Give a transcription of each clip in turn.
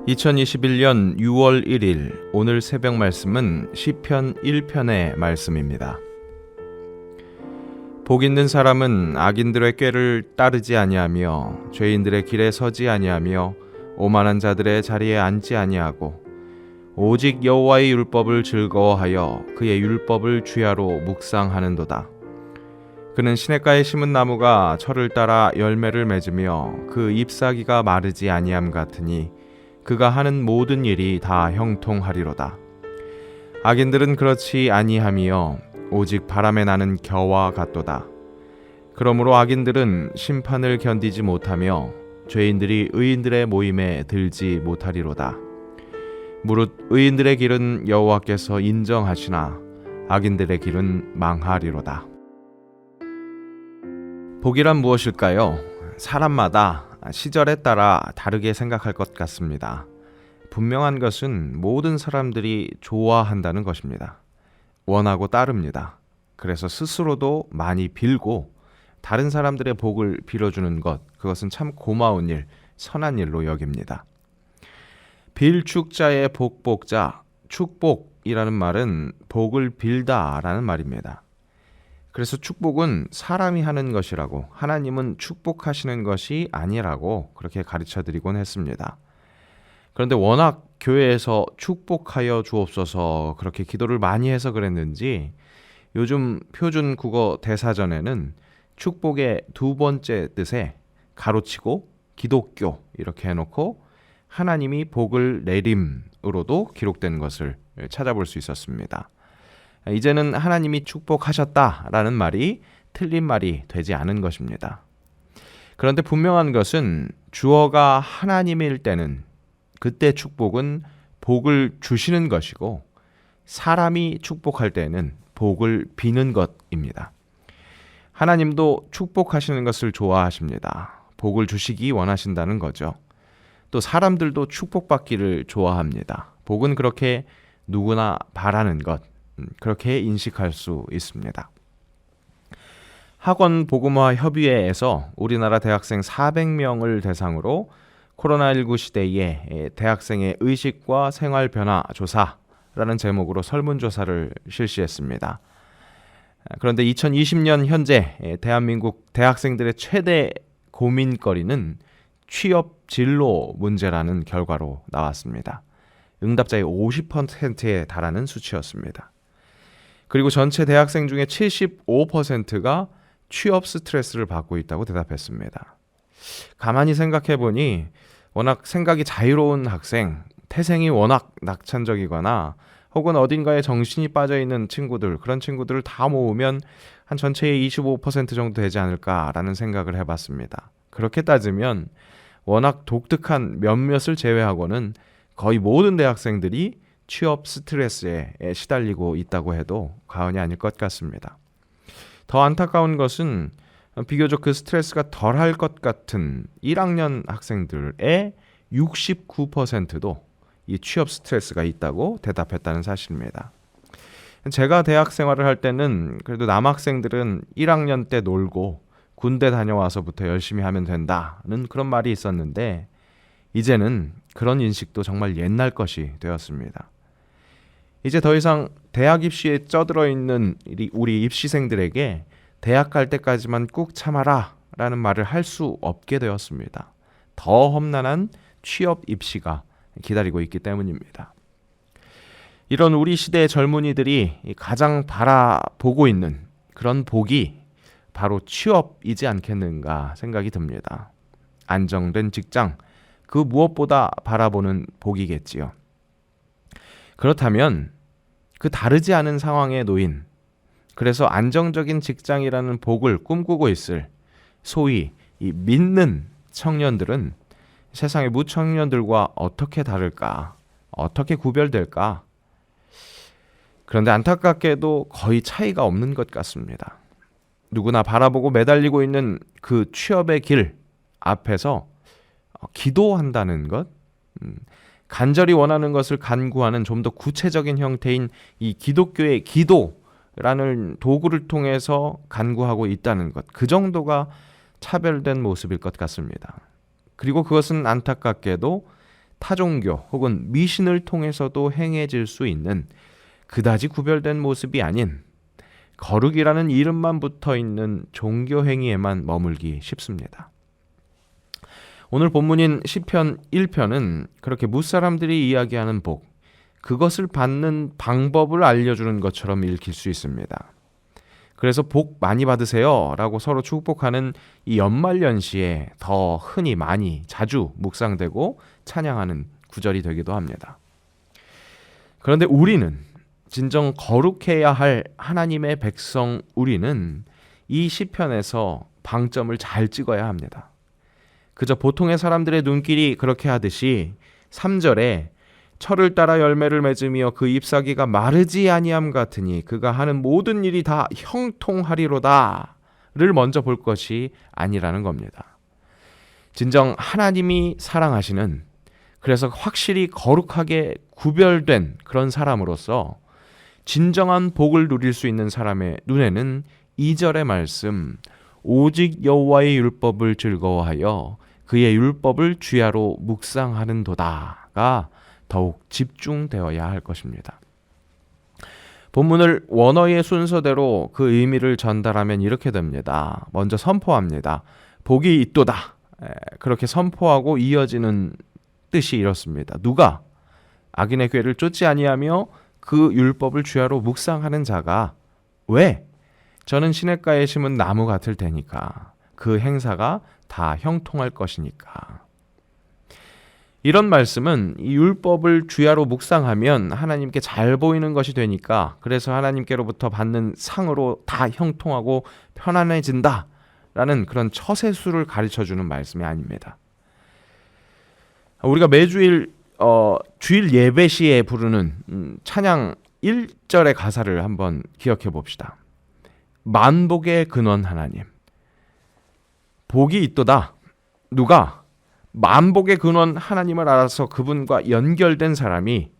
2021년 6월 1일 오늘 새벽 말씀은 시편 1편의 말씀입니다. 복 있는 사람은 악인들의 꾀를 따르지 아니하며 죄인들의 길에 서지 아니하며 오만한 자들의 자리에 앉지 아니하고 오직 여호와의 율법을 즐거워하여 그의 율법을 주야로 묵상하는도다. 그는 시냇가에 심은 나무가 철을 따라 열매를 맺으며 그 잎사귀가 마르지 아니함 같으니 그가 하는 모든 일이 다 형통하리로다. 악인들은 그렇지 아니하며 오직 바람에 나는 겨와 같도다. 그러므로 악인들은 심판을 견디지 못하며 죄인들이 의인들의 모임에 들지 못하리로다. 무릇 의인들의 길은 여호와께서 인정하시나 악인들의 길은 망하리로다. 복이란 무엇일까요? 사람마다 시절에 따라 다르게 생각할 것 같습니다. 분명한 것은 모든 사람들이 좋아한다는 것입니다. 원하고 따릅니다. 그래서 스스로도 많이 빌고 다른 사람들의 복을 빌어주는 것, 그것은 참 고마운 일, 선한 일로 여깁니다. 빌축자의 복복자, 축복이라는 말은 복을 빌다라는 말입니다. 그래서 축복은 사람이 하는 것이라고, 하나님은 축복하시는 것이 아니라고 그렇게 가르쳐드리곤 했습니다. 그런데 워낙 교회에서 축복하여 주옵소서 그렇게 기도를 많이 해서 그랬는지 요즘 표준 국어 대사전에는 축복의 두 번째 뜻에 가로치고 기독교 이렇게 해놓고 하나님이 복을 내림으로도 기록된 것을 찾아볼 수 있었습니다. 이제는 하나님이 축복하셨다라는 말이 틀린 말이 되지 않은 것입니다. 그런데 분명한 것은 주어가 하나님일 때는 그때 축복은 복을 주시는 것이고 사람이 축복할 때는 복을 비는 것입니다. 하나님도 축복하시는 것을 좋아하십니다. 복을 주시기 원하신다는 거죠. 또 사람들도 축복받기를 좋아합니다. 복은 그렇게 누구나 바라는 것, 그렇게 인식할 수 있습니다. 학원 복음화 협의회에서 우리나라 대학생 400명을 대상으로 코로나19 시대에 대학생의 의식과 생활 변화 조사라는 제목으로 설문조사를 실시했습니다. 그런데 2020년 현재 대한민국 대학생들의 최대 고민거리는 취업 진로 문제라는 결과로 나왔습니다. 응답자의 50%에 달하는 수치였습니다. 그리고 전체 대학생 중에 75%가 취업 스트레스를 받고 있다고 대답했습니다. 가만히 생각해 보니 워낙 생각이 자유로운 학생, 태생이 워낙 낙천적이거나 혹은 어딘가에 정신이 빠져있는 친구들, 그런 친구들을 다 모으면 한 전체의 25% 정도 되지 않을까라는 생각을 해봤습니다. 그렇게 따지면 워낙 독특한 몇몇을 제외하고는 거의 모든 대학생들이 취업 스트레스에 시달리고 있다고 해도 과언이 아닐 것 같습니다. 더 안타까운 것은 비교적 그 스트레스가 덜할 것 같은 1학년 학생들의 69%도 이 취업 스트레스가 있다고 대답했다는 사실입니다. 제가 대학 생활을 할 때는 그래도 남학생들은 1학년 때 놀고 군대 다녀와서부터 열심히 하면 된다는 그런 말이 있었는데 이제는 그런 인식도 정말 옛날 것이 되었습니다. 이제 더 이상 대학 입시에 쩌들어 있는 우리 입시생들에게 대학 갈 때까지만 꾹 참아라 라는 말을 할 수 없게 되었습니다. 더 험난한 취업 입시가 기다리고 있기 때문입니다. 이런 우리 시대의 젊은이들이 가장 바라보고 있는 그런 복이 바로 취업이지 않겠는가 생각이 듭니다. 안정된 직장, 그 무엇보다 바라보는 복이겠지요. 그렇다면 그 다르지 않은 상황에 놓인, 그래서 안정적인 직장이라는 복을 꿈꾸고 있을 소위 이 믿는 청년들은 세상의 무청년들과 어떻게 다를까? 어떻게 구별될까? 그런데 안타깝게도 거의 차이가 없는 것 같습니다. 누구나 바라보고 매달리고 있는 그 취업의 길 앞에서 기도한다는 것, 간절히 원하는 것을 간구하는 좀 더 구체적인 형태인 이 기독교의 기도라는 도구를 통해서 간구하고 있다는 것, 그 정도가 차별된 모습일 것 같습니다. 그리고 그것은 안타깝게도 타종교 혹은 미신을 통해서도 행해질 수 있는 그다지 구별된 모습이 아닌 거룩이라는 이름만 붙어 있는 종교 행위에만 머물기 쉽습니다. 오늘 본문인 시편 1편은 그렇게 뭇사람들이 이야기하는 복, 그것을 받는 방법을 알려주는 것처럼 읽힐 수 있습니다. 그래서 복 많이 받으세요 라고 서로 축복하는 이 연말연시에 더 흔히 많이 자주 묵상되고 찬양하는 구절이 되기도 합니다. 그런데 우리는 진정 거룩해야 할 하나님의 백성 우리는 이 시편에서 방점을 잘 찍어야 합니다. 그저 보통의 사람들의 눈길이 그렇게 하듯이 3절에 철을 따라 열매를 맺으며 그 잎사귀가 마르지 아니함 같으니 그가 하는 모든 일이 다 형통하리로다를 먼저 볼 것이 아니라는 겁니다. 진정 하나님이 사랑하시는, 그래서 확실히 거룩하게 구별된 그런 사람으로서 진정한 복을 누릴 수 있는 사람의 눈에는 2절의 말씀 오직 여호와의 율법을 즐거워하여 그의 율법을 주야로 묵상하는도다가 더욱 집중되어야 할 것입니다. 본문을 원어의 순서대로 그 의미를 전달하면 이렇게 됩니다. 먼저 선포합니다. 복이 있도다. 그렇게 선포하고 이어지는 뜻이 이렇습니다. 누가 악인의 꾀를 쫓지 아니하며 그 율법을 주야로 묵상하는 자가, 왜? 저는 시냇가에 심은 나무 같을 테니까. 그 행사가 다 형통할 것이니까. 이런 말씀은 이 율법을 주야로 묵상하면 하나님께 잘 보이는 것이 되니까, 그래서 하나님께로부터 받는 상으로 다 형통하고 편안해진다 라는 그런 처세수를 가르쳐주는 말씀이 아닙니다. 우리가 매주일 주일 예배 시에 부르는 찬양 1절의 가사를 한번 기억해 봅시다. 만복의 근원 하나님. 복이 있도다. 누가? 만복의 근원 하나님을 알아서 그분과 연결된 사람이,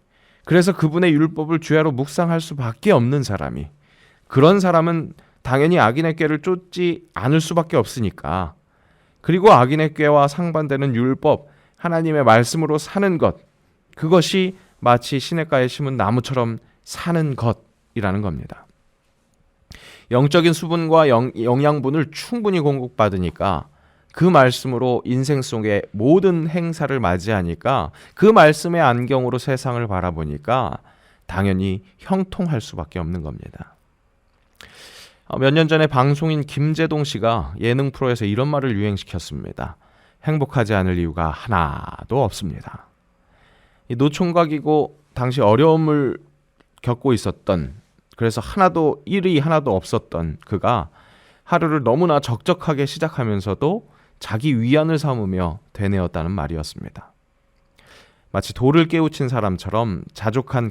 그래서 그분의 율법을 주야로 묵상할 수밖에 없는 사람이, 그런 사람은 당연히 악인의 꾀를 쫓지 않을 수밖에 없으니까, 그리고 악인의 꾀와 상반되는 율법, 하나님의 말씀으로 사는 것, 그것이 마치 시냇가에 심은 나무처럼 사는 것이라는 겁니다. 영적인 수분과 영양분을 충분히 공급받으니까 그 말씀으로 인생 속의 모든 행사를 맞이하니까 그 말씀의 안경으로 세상을 바라보니까 당연히 형통할 수밖에 없는 겁니다. 몇 년 전에 방송인 김재동 씨가 예능 프로에서 이런 말을 유행시켰습니다. 행복하지 않을 이유가 하나도 없습니다. 이 노총각이고 당시 어려움을 겪고 있었던, 그래서 일이 하나도 없었던 그가 하루를 너무나 적적하게 시작하면서도 자기 위안을 삼으며 되뇌었다는 말이었습니다. 마치 돌을 깨우친 사람처럼 자족한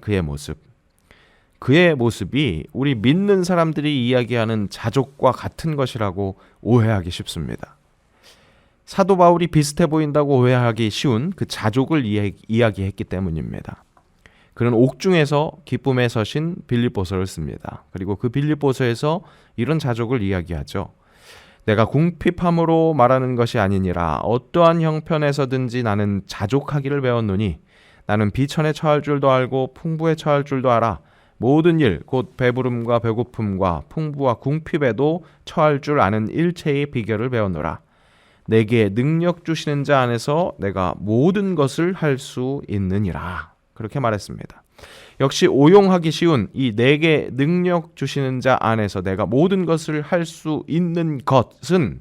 그의 모습이 우리 믿는 사람들이 이야기하는 자족과 같은 것이라고 오해하기 쉽습니다. 사도 바울이 비슷해 보인다고 오해하기 쉬운 그 자족을 이야기했기 때문입니다. 그는 옥중에서 기쁨에 서신 빌립보서를 씁니다. 그리고 그 빌립보서에서 이런 자족을 이야기하죠. 내가 궁핍함으로 말하는 것이 아니니라 어떠한 형편에서든지 나는 자족하기를 배웠노니 나는 비천에 처할 줄도 알고 풍부에 처할 줄도 알아 모든 일 곧 배부름과 배고픔과 풍부와 궁핍에도 처할 줄 아는 일체의 비결을 배웠노라. 내게 능력 주시는 자 안에서 내가 모든 것을 할 수 있느니라. 그렇게 말했습니다. 역시 오용하기 쉬운 이 내게 능력 주시는 자 안에서 내가 모든 것을 할 수 있는 것은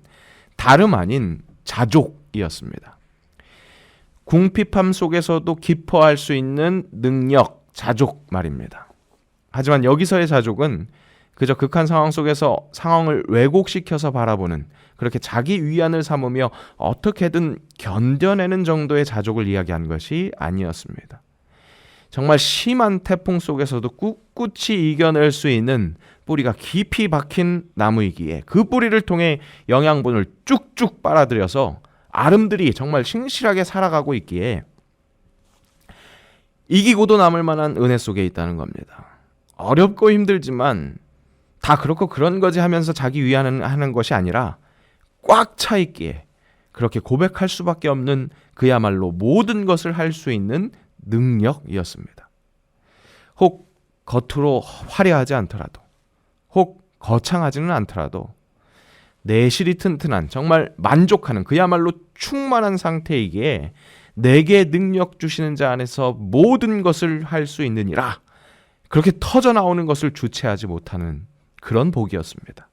다름 아닌 자족이었습니다. 궁핍함 속에서도 기뻐할 수 있는 능력, 자족 말입니다. 하지만 여기서의 자족은 그저 극한 상황 속에서 상황을 왜곡시켜서 바라보는, 그렇게 자기 위안을 삼으며 어떻게든 견뎌내는 정도의 자족을 이야기한 것이 아니었습니다. 정말 심한 태풍 속에서도 꿋꿋이 이겨낼 수 있는 뿌리가 깊이 박힌 나무이기에 그 뿌리를 통해 영양분을 쭉쭉 빨아들여서 아름들이 정말 싱실하게 살아가고 있기에 이기고도 남을 만한 은혜 속에 있다는 겁니다. 어렵고 힘들지만 다 그렇고 그런 거지 하면서 자기 위안하는 것이 아니라 꽉 차 있기에, 그렇게 고백할 수밖에 없는 그야말로 모든 것을 할 수 있는 능력이었습니다. 혹 겉으로 화려하지 않더라도, 혹 거창하지는 않더라도 내실이 튼튼한, 정말 만족하는, 그야말로 충만한 상태이기에 내게 능력 주시는 자 안에서 모든 것을 할 수 있느니라, 그렇게 터져 나오는 것을 주체하지 못하는 그런 복이었습니다.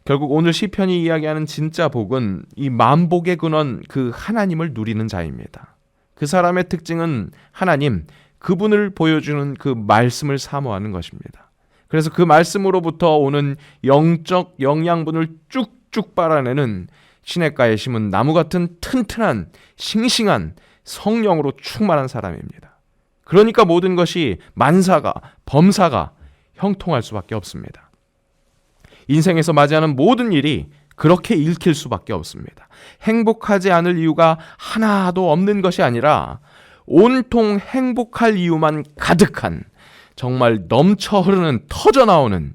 결국 오늘 시편이 이야기하는 진짜 복은 이 만복의 근원, 그 하나님을 누리는 자입니다. 그 사람의 특징은 하나님, 그분을 보여주는 그 말씀을 사모하는 것입니다. 그래서 그 말씀으로부터 오는 영적 영양분을 쭉쭉 빨아내는 시냇가에 심은 나무 같은 튼튼한, 싱싱한 성령으로 충만한 사람입니다. 그러니까 모든 것이 만사가, 범사가 형통할 수밖에 없습니다. 인생에서 맞이하는 모든 일이 그렇게 읽힐 수밖에 없습니다. 행복하지 않을 이유가 하나도 없는 것이 아니라 온통 행복할 이유만 가득한, 정말 넘쳐 흐르는, 터져 나오는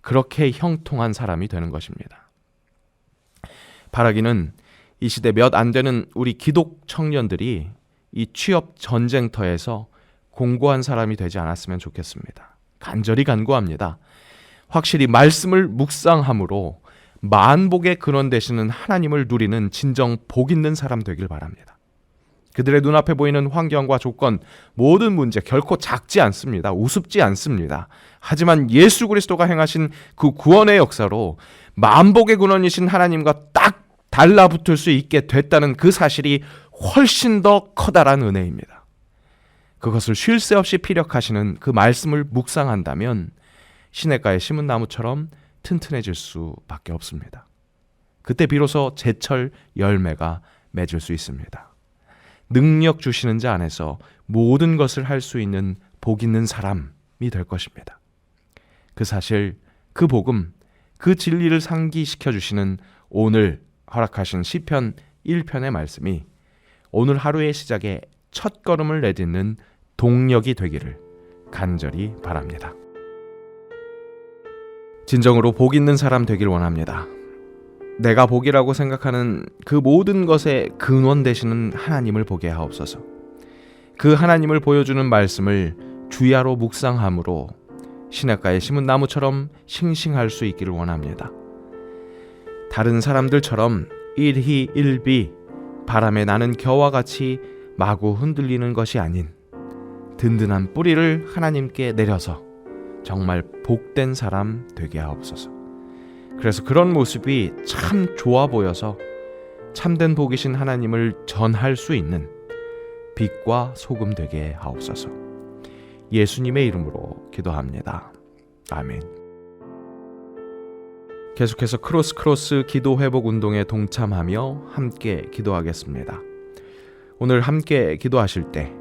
그렇게 형통한 사람이 되는 것입니다. 바라기는 이 시대 몇 안 되는 우리 기독 청년들이 이 취업 전쟁터에서 공고한 사람이 되지 않았으면 좋겠습니다. 간절히 간구합니다. 확실히 말씀을 묵상함으로 만복의 근원 되시는 하나님을 누리는 진정 복 있는 사람 되길 바랍니다. 그들의 눈앞에 보이는 환경과 조건, 모든 문제 결코 작지 않습니다. 우습지 않습니다. 하지만 예수 그리스도가 행하신 그 구원의 역사로 만복의 근원이신 하나님과 딱 달라붙을 수 있게 됐다는 그 사실이 훨씬 더 커다란 은혜입니다. 그것을 쉴 새 없이 피력하시는 그 말씀을 묵상한다면 시냇가에 심은 나무처럼 튼튼해질 수밖에 없습니다. 그때 비로소 제철 열매가 맺을 수 있습니다. 능력 주시는 자 안에서 모든 것을 할 수 있는 복 있는 사람이 될 것입니다. 그 사실, 그 복음, 그 진리를 상기시켜 주시는 오늘 허락하신 시편 1편의 말씀이 오늘 하루의 시작에 첫 걸음을 내딛는 동력이 되기를 간절히 바랍니다. 진정으로 복 있는 사람 되길 원합니다. 내가 복이라고 생각하는 그 모든 것의 근원 되시는 하나님을 보게 하옵소서. 그 하나님을 보여주는 말씀을 주야로 묵상함으로 시냇가에 심은 나무처럼 싱싱할 수 있기를 원합니다. 다른 사람들처럼 일희일비 바람에 나는 겨와 같이 마구 흔들리는 것이 아닌 든든한 뿌리를 하나님께 내려서 정말 복된 사람 되게 하옵소서. 그래서 그런 모습이 참 좋아 보여서 참된 복이신 하나님을 전할 수 있는 빛과 소금 되게 하옵소서. 예수님의 이름으로 기도합니다. 아멘. 계속해서 크로스 기도 회복 운동에 동참하며 함께 기도하겠습니다. 오늘 함께 기도하실 때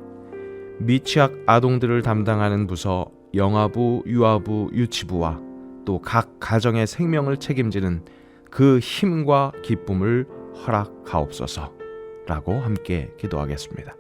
미취학 아동들을 담당하는 부서 영아부, 유아부, 유치부와 또 각 가정의 생명을 책임지는 그 힘과 기쁨을 허락하옵소서 라고 함께 기도하겠습니다.